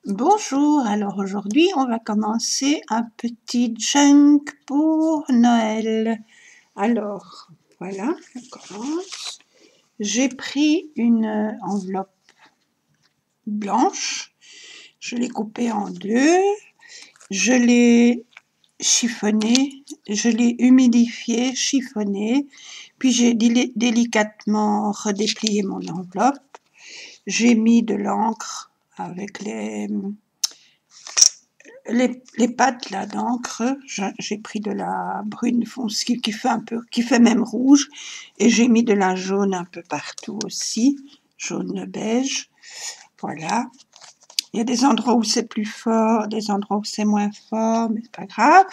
Bonjour, alors aujourd'hui on va commencer un petit junk pour Noël. Alors voilà, on commence. J'ai pris une enveloppe blanche, je l'ai coupée en deux, je l'ai chiffonnée, je l'ai humidifiée, chiffonnée, puis j'ai délicatement redéplié mon enveloppe. J'ai mis de l'encre avec les pattes là d'encre. J'ai pris de la brune foncée qui fait même rouge, et j'ai mis de la jaune un peu partout aussi, jaune beige. Voilà. Il y a des endroits où c'est plus fort, des endroits où c'est moins fort, mais c'est pas grave.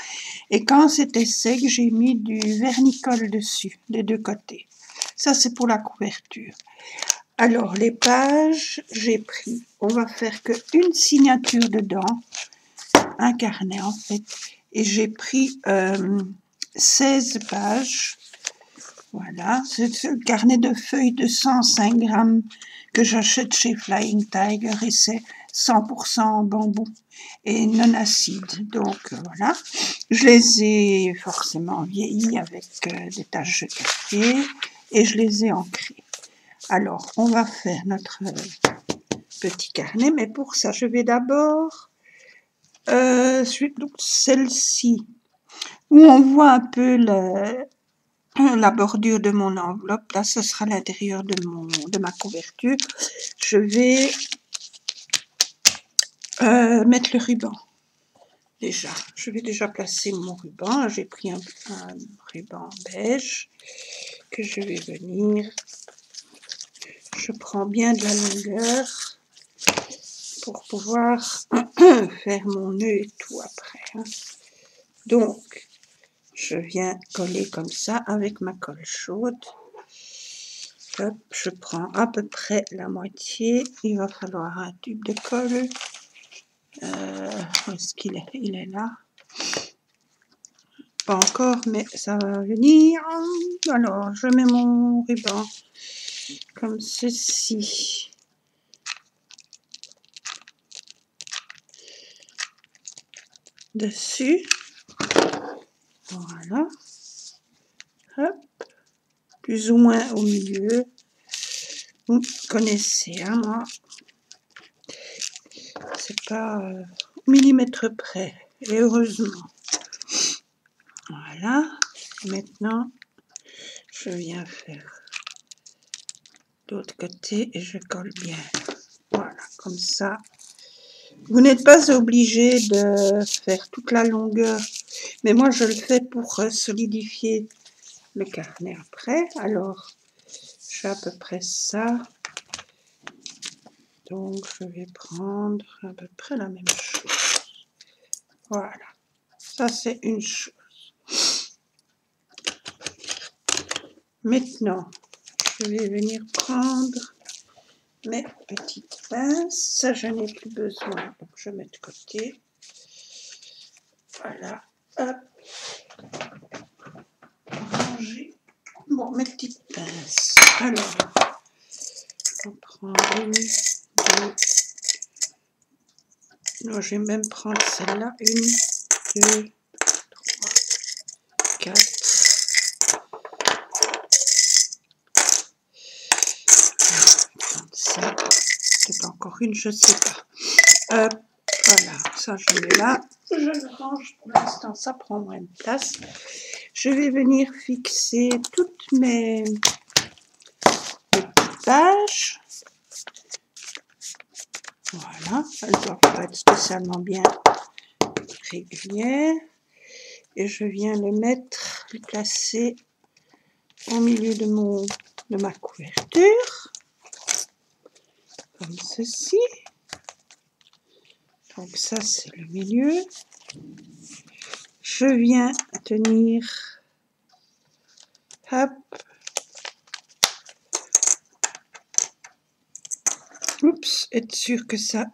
Et quand c'était sec, j'ai mis du vernicole dessus, des deux côtés. Ça, c'est pour la couverture. Alors, les pages, j'ai pris, on va faire qu'une signature dedans, un carnet en fait, et j'ai pris 16 pages. Voilà, c'est le carnet de feuilles de 105 grammes que j'achète chez Flying Tiger, et c'est 100% bambou et non acide. Donc voilà, je les ai forcément vieillis avec des taches de café, et je les ai encrés. Alors on va faire notre petit carnet, mais pour ça je vais d'abord celle-ci, où on voit un peu la bordure de mon enveloppe. Là, ce sera l'intérieur de ma couverture. Je vais mettre le ruban. Déjà, je vais déjà placer mon ruban. J'ai pris un ruban beige que je vais venir. Je prends bien de la longueur pour pouvoir faire mon nœud et tout après. Donc, je viens coller comme ça avec ma colle chaude. Hop, je prends à peu près la moitié. Il va falloir un tube de colle. Où est-ce qu'il est? Il est là. Pas encore, mais ça va venir. Alors, je mets mon ruban comme ceci. Dessus. Voilà. Hop. Plus ou moins au milieu. Vous connaissez, hein, moi. C'est pas au millimètre près. Et heureusement. Voilà. Maintenant, je viens faire l'autre côté et je colle bien. Voilà, comme ça. Vous n'êtes pas obligé de faire toute la longueur, mais moi je le fais pour solidifier le carnet après. Alors, j'ai à peu près ça. Donc, je vais prendre à peu près la même chose. Voilà. Ça, c'est une chose. Maintenant, je vais venir prendre mes petites pinces. Ça, je n'ai plus besoin, donc je mets de côté. Voilà. Hop. Ranger. Bon, mes petites pinces. Alors, on prend une, deux. Non, je vais même prendre celle-là. Une, deux, trois, quatre. Ça, peut-être encore une, je ne sais pas. Voilà, ça je mets là. Je le range pour l'instant, ça prend moins de place. Je vais venir fixer toutes mes petites pages. Voilà, elles ne doivent pas être spécialement bien régulières. Et je viens le mettre, le placer au milieu de ma couverture. Comme ceci. Donc ça, c'est le milieu. Je viens tenir, hop, oups, être sûr que ça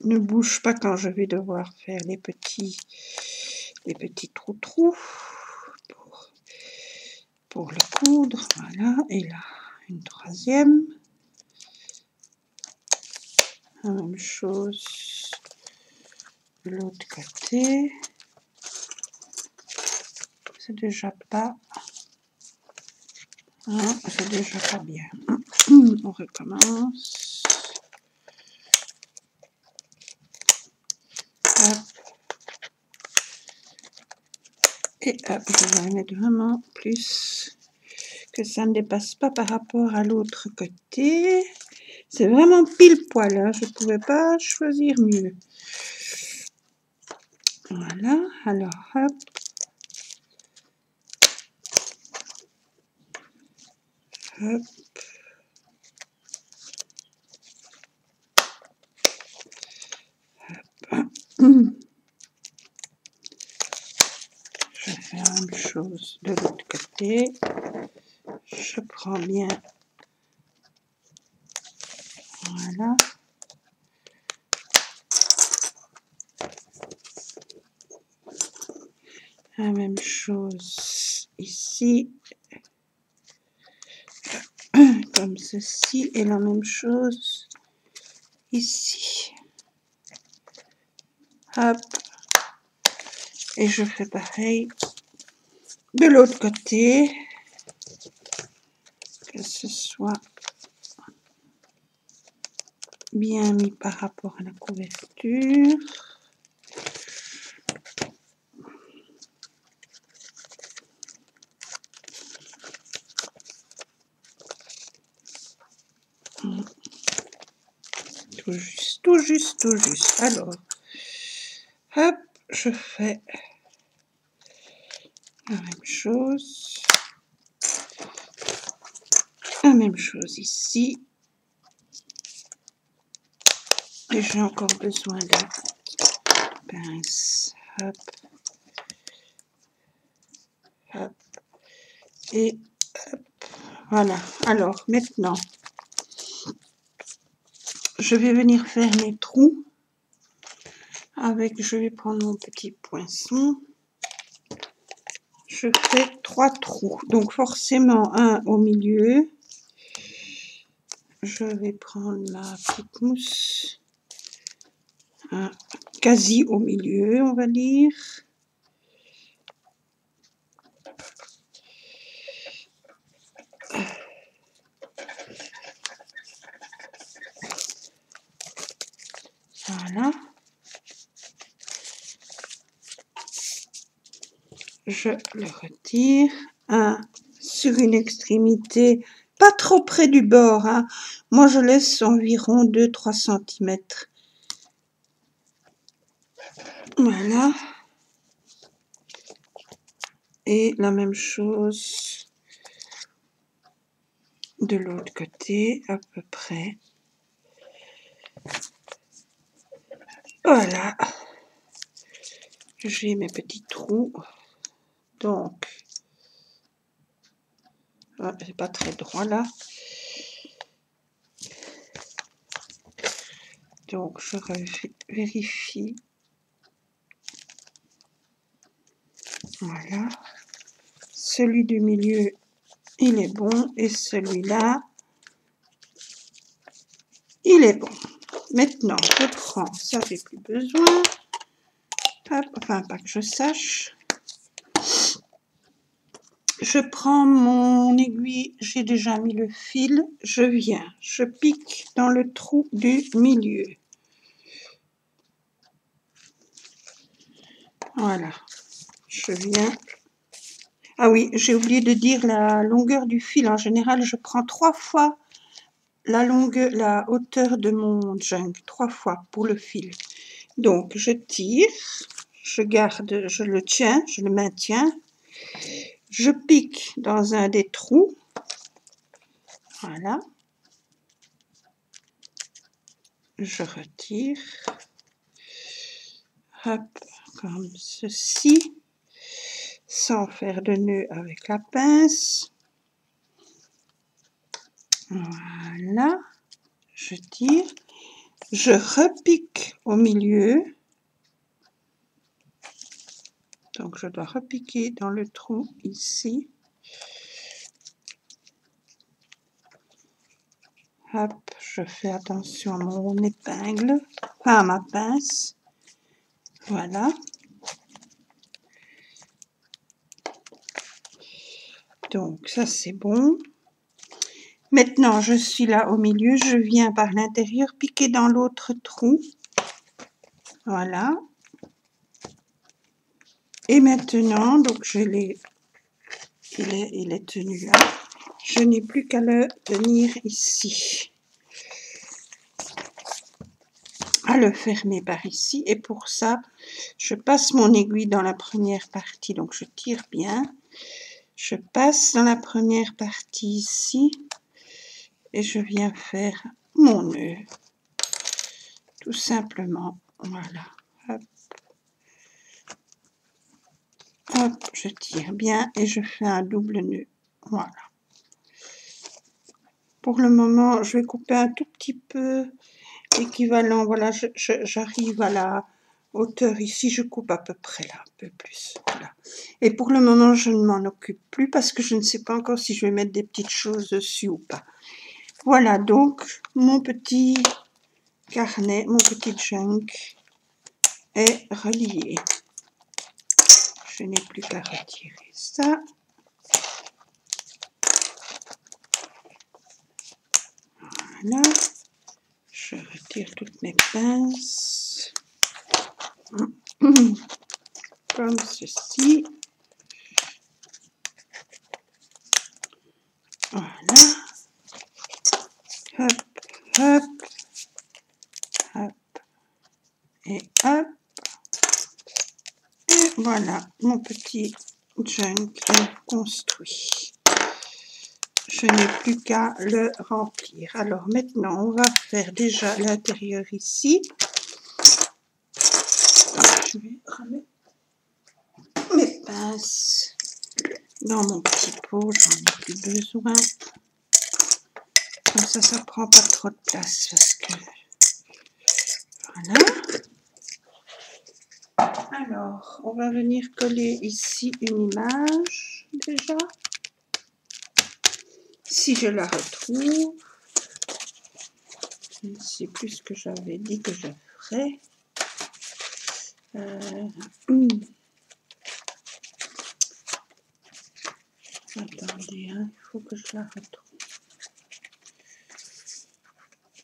ne bouge pas quand je vais devoir faire les petits trous pour le coudre. Voilà, et là, une troisième. La même chose. l'autre côté. C'est déjà pas... Hein, c'est déjà pas bien. On recommence. Hop. Et hop, je vais mettre vraiment plus que ça ne dépasse pas par rapport à l'autre côté. C'est vraiment pile poil, hein. Je ne pouvais pas choisir mieux. Voilà, alors hop. Hop. Je fais la même chose de l'autre côté. Je prends bien. Voilà. La même chose ici. Comme ceci. Et la même chose ici. Hop. Et je fais pareil de l'autre côté. Que ce soit bien mis par rapport à la couverture. Tout juste, tout juste, tout juste. Alors, hop, je fais la même chose. La même chose ici. Et j'ai encore besoin de pince. Hop. Hop. Et hop. Voilà. Alors, maintenant, je vais venir faire mes trous. Je vais prendre mon petit poinçon. Je fais 3 trous. Donc, forcément, un au milieu. Je vais prendre ma petite mousse. Quasi au milieu, on va dire. Voilà. Je le retire. Sur une extrémité, pas trop près du bord. Hein. Moi, je laisse environ 2-3 cm. Voilà. Et la même chose de l'autre côté, à peu près. Voilà. J'ai mes petits trous. Donc, c'est pas très droit là. Donc, je vérifie. Voilà. Celui du milieu, il est bon. Et celui-là, il est bon. Maintenant, je prends, ça j'ai plus besoin. Hop, enfin, pas que je sache. Je prends mon aiguille, j'ai déjà mis le fil. Je pique dans le trou du milieu. Voilà. Je viens. Ah oui, j'ai oublié de dire la longueur du fil. En général, je prends 3 fois la hauteur de mon junk. 3 fois pour le fil. Donc, je tire, je garde, je le tiens, je le maintiens. Je pique dans un des trous. Voilà. Je retire. Hop, comme ceci. Sans faire de nœud avec la pince. Voilà. Je tire. Je repique au milieu. Donc, je dois repiquer dans le trou ici. Hop, je fais attention à mon épingle, enfin à ma pince. Voilà. Donc ça c'est bon. Maintenant je suis là au milieu, je viens par l'intérieur piquer dans l'autre trou. Voilà. Et maintenant, donc je l'ai, il est tenu là. Je n'ai plus qu'à le tenir ici. À le fermer par ici. Et pour ça, je passe mon aiguille dans la première partie. Donc je tire bien. Je passe dans la première partie ici. Et je viens faire mon nœud. Tout simplement. Voilà. Hop. Hop, je tire bien et je fais un double nœud. Voilà. Pour le moment, je vais couper un tout petit peu équivalent. Voilà, j'arrive à la hauteur ici, je coupe à peu près là, un peu plus. Voilà. Et pour le moment, je ne m'en occupe plus parce que je ne sais pas encore si je vais mettre des petites choses dessus ou pas. Voilà, donc mon petit carnet, mon petit junk est relié. Je n'ai plus qu'à retirer ça. Voilà. Je retire toutes mes pinces. Comme ceci. Voilà. Hop, hop, hop, et hop. Et voilà, mon petit junk est construit. Je n'ai plus qu'à le remplir. Alors maintenant, on va faire déjà l'intérieur ici. Je vais remettre mes pinces dans mon petit pot, j'en ai plus besoin. Comme ça prend pas trop de place parce que voilà. Alors, on va venir coller ici une image déjà. Si je la retrouve, je ne sais plus ce que j'avais dit que je ferais. Attendez, hein, il faut que je la retrouve.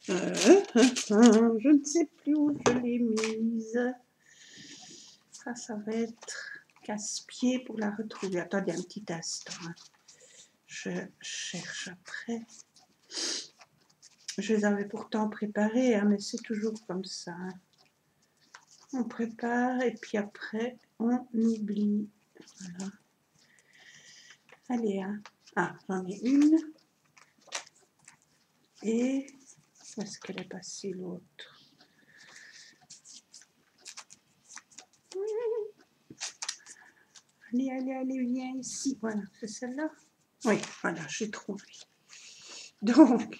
Je ne sais plus où je l'ai mise. Ça va être casse-pied pour la retrouver. Attendez un petit instant. Hein. Je cherche après. Je les avais pourtant préparés, hein, mais c'est toujours comme ça. Hein. On prépare et puis après, on oublie. Voilà. Allez, hein. Ah, j'en ai une. Et où est-ce qu'elle est passée l'autre? Allez, allez, allez, viens ici. Voilà, c'est celle-là? Oui, voilà, j'ai trouvé. Donc,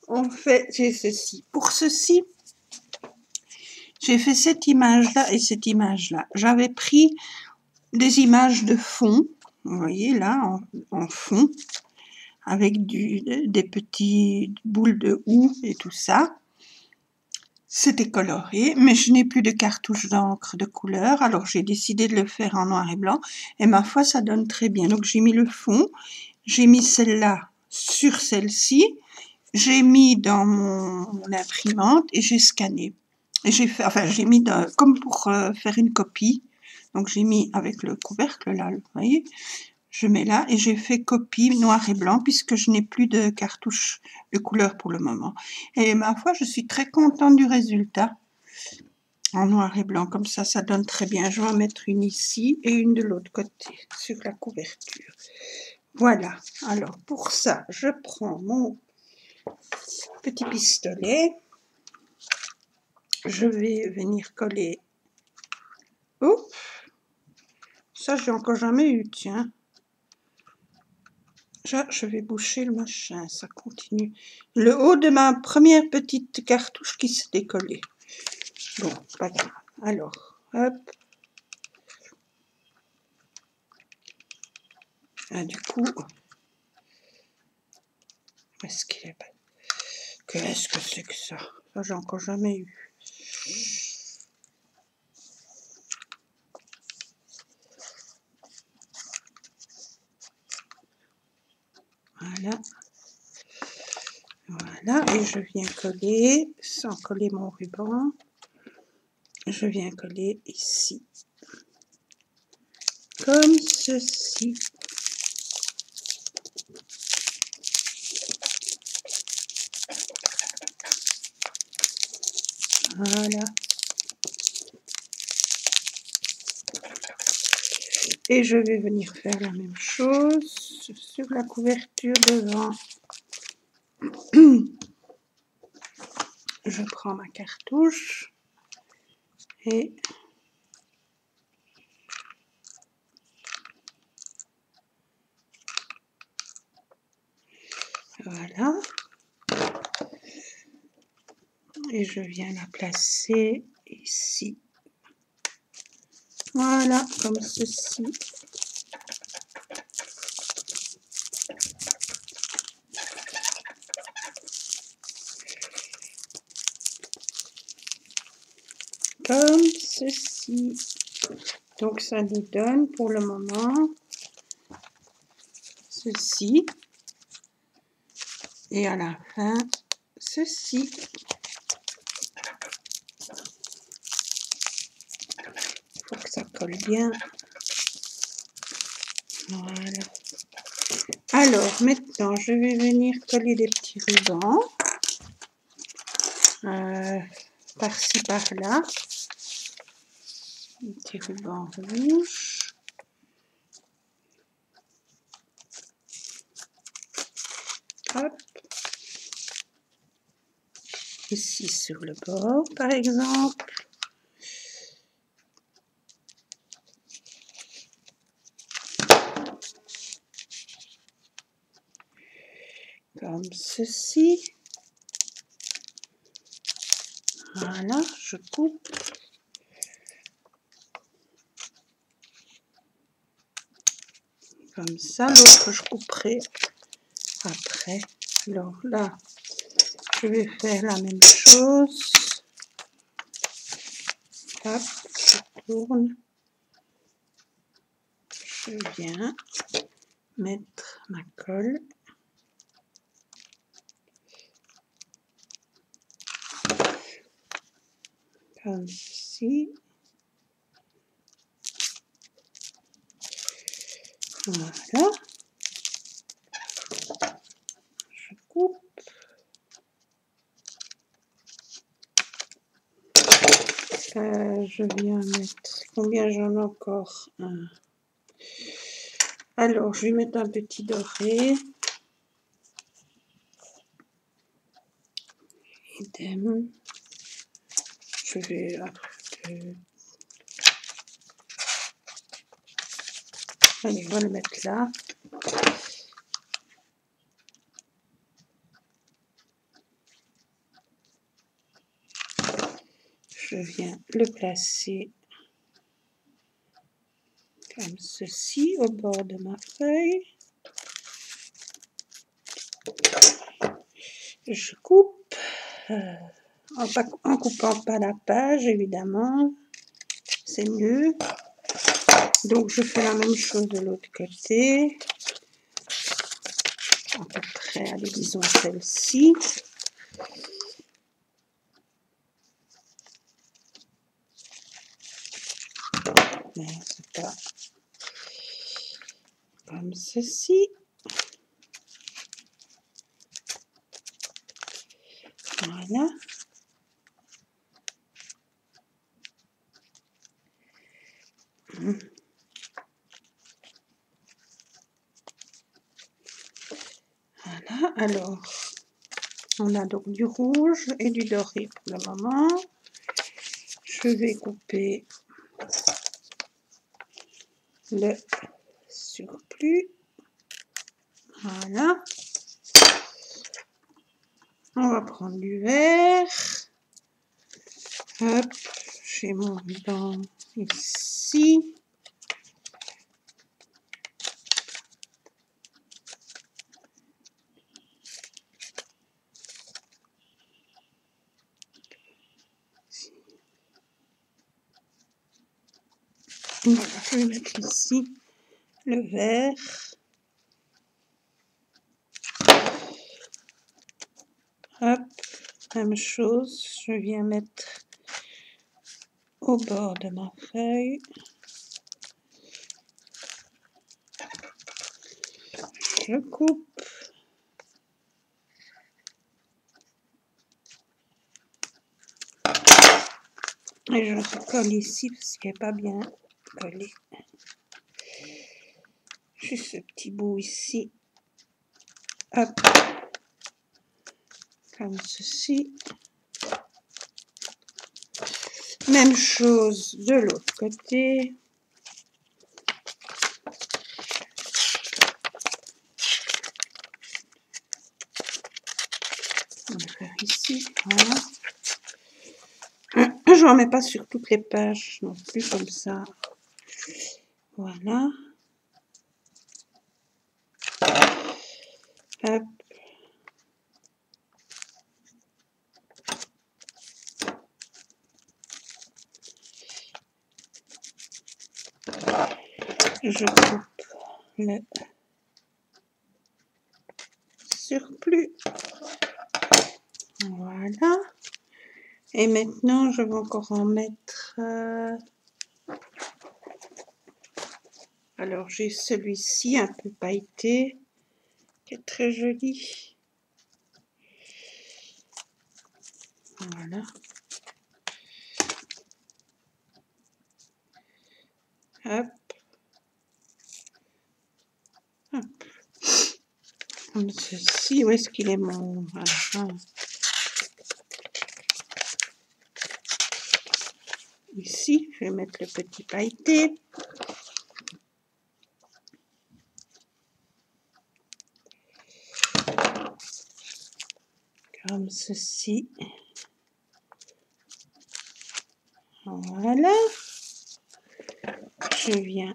on fait, j'ai ceci. Pour ceci, j'ai fait cette image-là et cette image-là. J'avais pris des images de fond, vous voyez là, en fond, avec des petites boules de houx et tout ça. C'était coloré, mais je n'ai plus de cartouche d'encre de couleur, alors j'ai décidé de le faire en noir et blanc, et ma foi, ça donne très bien. Donc j'ai mis le fond, j'ai mis celle-là sur celle-ci, j'ai mis dans mon imprimante et j'ai scanné. Et j'ai fait, enfin j'ai mis comme pour faire une copie, donc j'ai mis avec le couvercle là, vous voyez, je mets là et j'ai fait copie noir et blanc puisque je n'ai plus de cartouche de couleur pour le moment. Et ma foi, je suis très contente du résultat en noir et blanc. Comme ça donne très bien. Je vais en mettre une ici et une de l'autre côté sur la couverture. Voilà. Alors pour ça, je prends mon petit pistolet. Je vais venir coller. Oh, ça j'ai encore jamais eu, tiens. Je vais boucher le machin, ça continue. Le haut de ma première petite cartouche qui s'est décollée. Bon, pas grave. Alors, hop. Ah, du coup, est-ce qu'il est pas... Qu'est-ce que c'est que ça? Ça, j'ai encore jamais eu. Voilà. Voilà, et je viens coller, sans coller mon ruban, je viens coller ici, comme ceci. Voilà. Et je vais venir faire la même chose sur la couverture devant. Je prends ma cartouche et voilà. Et je viens la placer ici. Voilà, comme ceci. Comme ceci. Donc ça nous donne pour le moment ceci. Et à la fin, ceci. Il faut que ça colle bien. Voilà. Alors, maintenant, je vais venir coller des petits rubans. Par-ci, par-là. Un petit ruban rouge. Hop. Ici, sur le bord, par exemple. Comme ceci. Voilà, je coupe. Comme ça, l'autre je couperai après. Alors là, je vais faire la même chose. Hop, je tourne. Je viens mettre ma colle. Comme ceci. Voilà. Je coupe. Je viens mettre... Combien j'en ai encore? Un. Alors, je vais mettre un petit doré. Idem. Je vais... Allez, on va le mettre là. Je viens le placer comme ceci au bord de ma feuille. Je coupe en coupant pas la page, évidemment, c'est mieux. Donc je fais la même chose de l'autre côté, à peu près, allez, disons celle-ci. Mais c'est pas comme ceci. Voilà. Voilà, alors, on a donc du rouge et du doré pour le moment. Je vais couper le surplus. Voilà. On va prendre du vert. Hop, j'ai mon ruban ici. Voilà, je vais mettre ici le vert. Même chose, je viens mettre au bord de ma feuille. Je coupe. Et je recolle ici parce qu'elle n'est pas bien collée. Juste ce petit bout ici. Hop. Comme ceci. Même chose de l'autre côté. On va faire ici. Voilà. Je n'en mets pas sur toutes les pages non plus comme ça. Voilà. Hop. Je coupe le surplus. Voilà. Et maintenant, je vais encore en mettre... Alors, j'ai celui-ci un peu pailleté, qui est très joli. Voilà. Hop. Hop. Comme ceci. Où est-ce qu'il est mon... Voilà. Ici, je vais mettre le petit pailleté. Comme ceci. Voilà. Je viens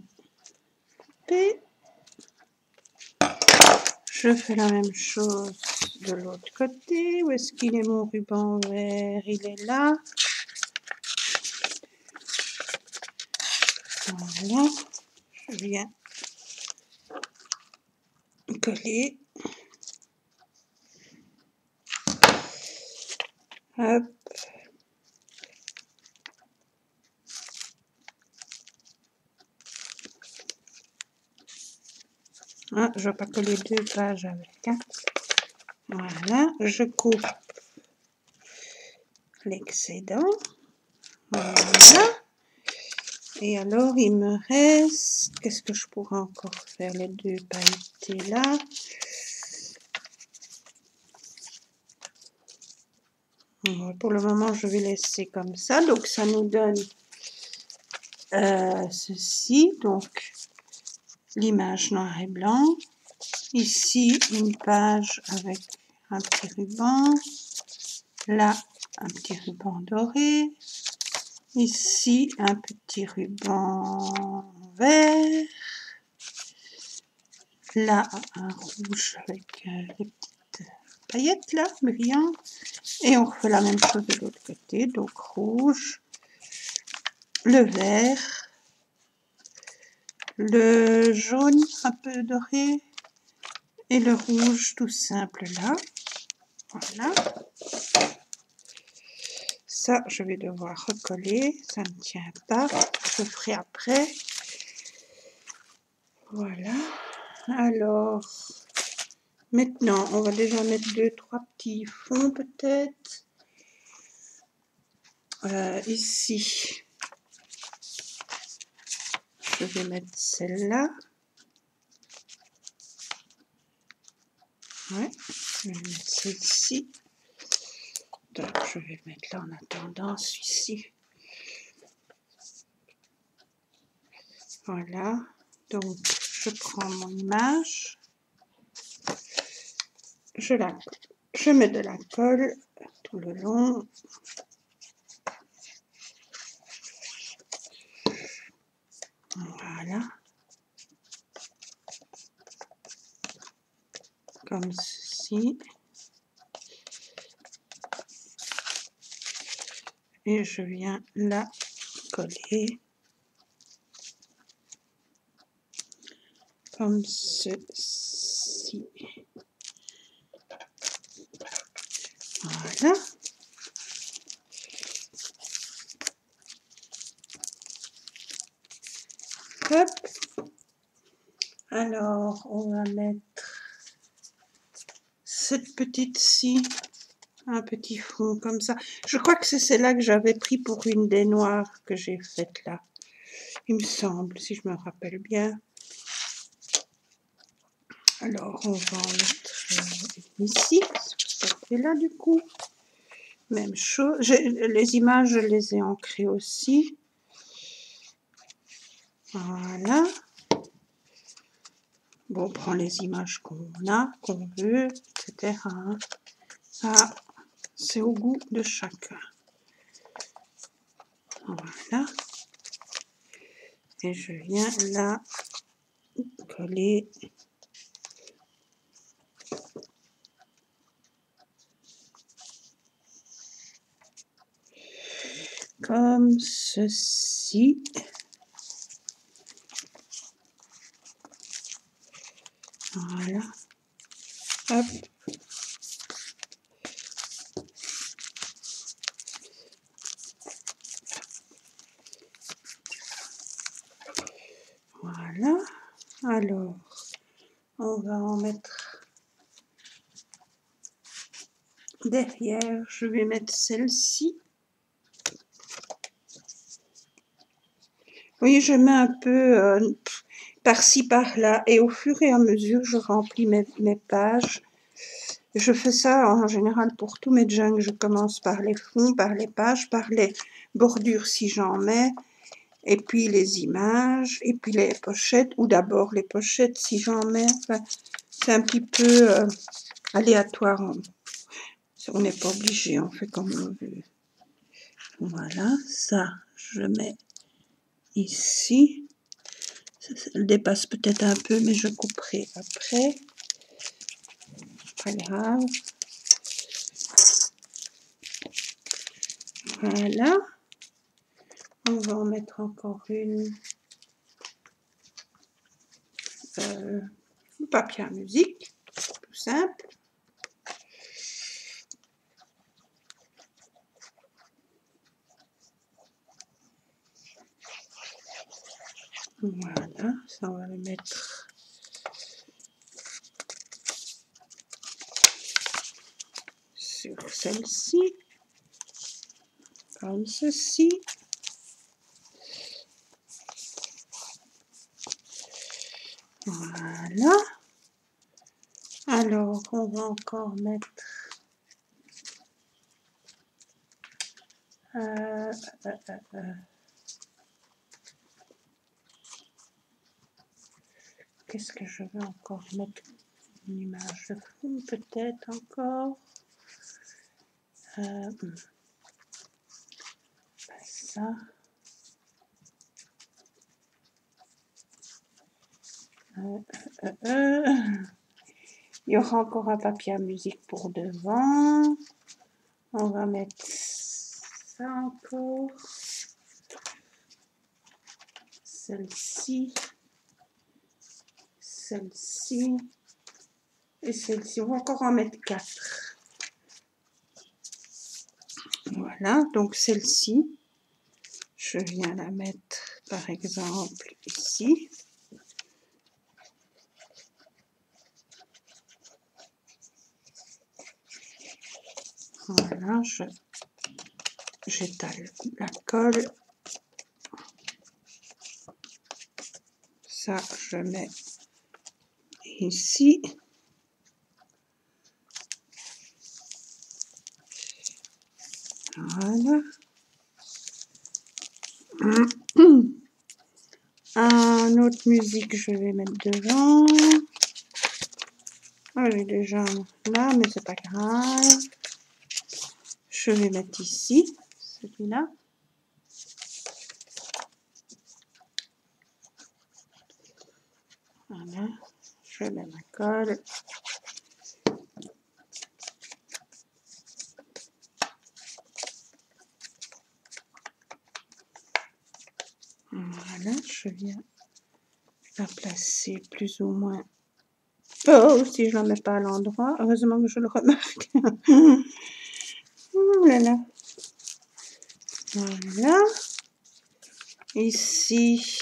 couper. Je fais la même chose de l'autre côté. Où est-ce qu'il est mon ruban vert? Il est là. Voilà. Je viens coller. Hop. Ah, je ne vais pas coller deux pages avec. Hein. Voilà. Je coupe l'excédent. Voilà. Et alors, il me reste... Qu'est-ce que je pourrais encore faire? Les deux pailletés là. Pour le moment, je vais laisser comme ça. Donc, ça nous donne ceci. Donc, l'image noir et blanc. Ici, une page avec un petit ruban. Là, un petit ruban doré. Ici, un petit ruban vert. Là, un rouge avec les petites paillettes là, brillantes. Et on refait la même chose de l'autre côté. Donc, rouge, le vert, le jaune un peu doré et le rouge tout simple là. Voilà. Ça, je vais devoir recoller. Ça ne tient pas. Je ferai après. Voilà. Alors, maintenant, on va déjà mettre 2-3 petits fonds peut-être. Ici, je vais mettre celle-là. Ouais, je vais mettre celle-ci. Donc, je vais mettre là en attendant celui-ci. Voilà. Donc, je prends mon image. Je mets de la colle tout le long. Voilà. Comme ceci. Et je viens la coller. Comme ceci. Voilà. Hop. Alors, on va mettre cette petite-ci, un petit fond comme ça. Je crois que c'est celle-là que j'avais pris pour une des noires que j'ai faites là. Il me semble, si je me rappelle bien. Alors, on va en mettre ici, c'est là du coup. Même chose. Les images, je les ai ancrées aussi. Voilà. Bon, on prend les images qu'on a, qu'on veut, etc. Ça, c'est au goût de chacun. Voilà. Et je viens là coller comme ceci. Voilà. Hop. Voilà. Alors, on va en mettre derrière. Je vais mettre celle-ci. Oui, je mets un peu par-ci, par-là. Et au fur et à mesure, je remplis mes pages. Je fais ça en général pour tous mes junk. Je commence par les fonds, par les pages, par les bordures si j'en mets. Et puis les images, et puis les pochettes, ou d'abord les pochettes si j'en mets. Enfin, c'est un petit peu aléatoire. On n'est pas obligé, on fait comme on veut. Voilà, ça, je mets ici. Ça dépasse peut-être un peu, mais je couperai après. Pas grave. Voilà. On va en mettre encore une. Papier à musique, tout simple. Voilà, ça on va le mettre sur celle-ci, comme ceci. Voilà. Alors, on va encore mettre qu'est-ce que je veux encore mettre? Une image de fond, peut-être encore. Ça. Il y aura encore un papier à musique pour devant. On va mettre ça encore. Celle-ci. Celle-ci. Et celle-ci. On va encore en mettre 4. Voilà, donc celle-ci, je viens la mettre par exemple ici. Voilà, j'étale la colle. Ça, je mets ici. Voilà. Un autre musique, je vais mettre devant. Ah, j'ai déjà là, mais c'est pas grave. Je vais mettre ici, celui-là. Voilà. Je mets ma colle. Voilà, je viens la placer plus ou moins. Oh, si je ne la mets pas à l'endroit, heureusement que je le remarque. Oh là là. Voilà. Ici,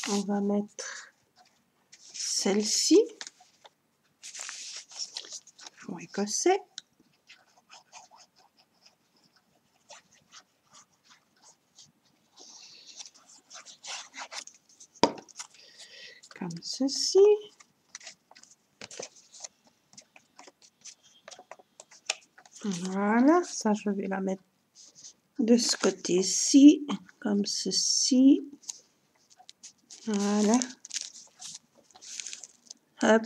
On va mettre celle-ci, fond écossais. Comme ceci. Voilà, ça je vais la mettre de ce côté-ci, comme ceci. Voilà. Hop.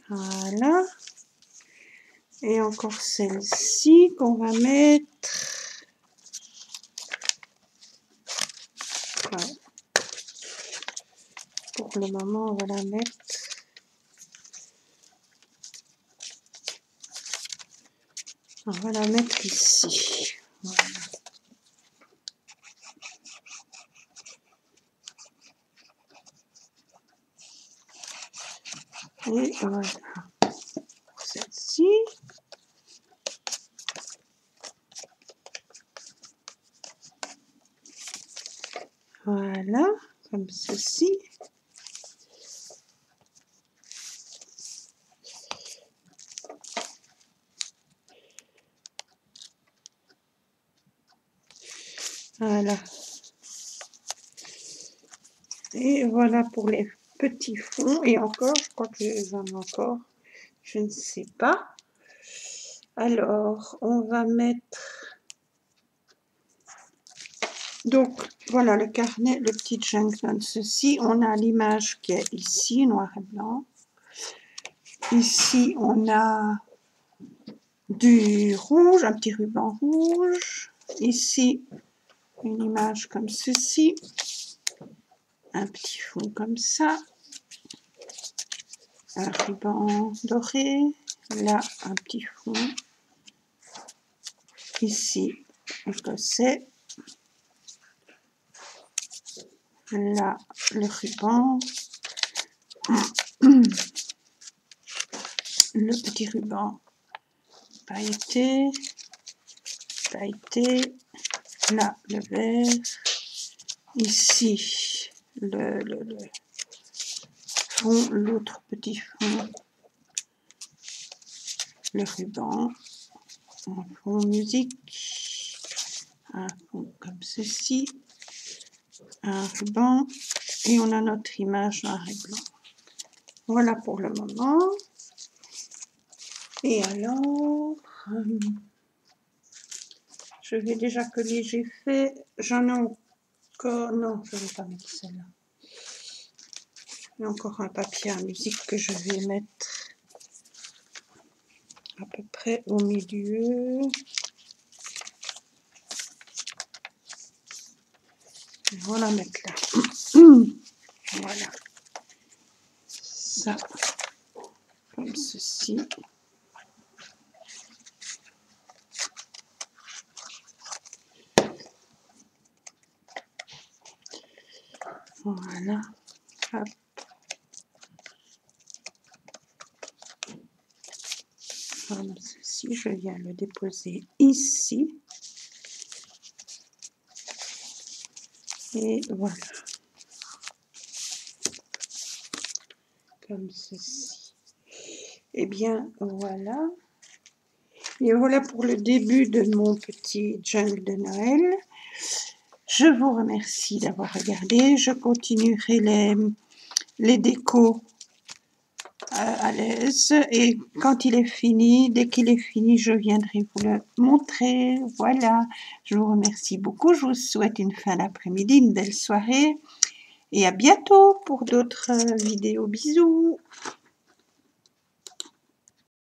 Voilà. Et encore celle-ci qu'on va mettre. Ouais. Pour le moment, on va la mettre. On va la mettre ici. Voilà. Et voilà. Celle-ci. Voilà, comme ceci. Voilà. Et voilà pour les petits fonds. Et encore, je crois que j'en ai encore. Je ne sais pas. Alors, on va mettre... Donc, voilà le carnet, le petit jungle donne ceci. On a l'image qui est ici, noir et blanc. Ici, on a du rouge, un petit ruban rouge. Ici, une image comme ceci. Un petit fond comme ça. Un ruban doré. Là, un petit fond. Ici, écossais. Là, le ruban. Le petit ruban pailleté. Pailleté. Là, le vert. Ici, le fond, l'autre petit fond. Le ruban. Un fond musique. Un fond comme ceci. Un ruban. Et on a notre image noir et blanc. Voilà pour le moment. Et alors, je vais déjà coller, j'ai fait, j'en ai encore, non, je ne vais pas mettre celle-là. Il y a encore un papier à musique que je vais mettre à peu près au milieu. Je vais la mettre là. Voilà. Ça, comme ceci. Voilà. Hop. Comme ceci, je viens le déposer ici. Et voilà. Comme ceci. Et bien, voilà. Et voilà pour le début de mon petit jungle de Noël. Je vous remercie d'avoir regardé. Je continuerai les décos à l'aise. Et quand il est fini, dès qu'il est fini, je viendrai vous le montrer. Voilà. Je vous remercie beaucoup. Je vous souhaite une fin d'après-midi, une belle soirée. Et à bientôt pour d'autres vidéos. Bisous.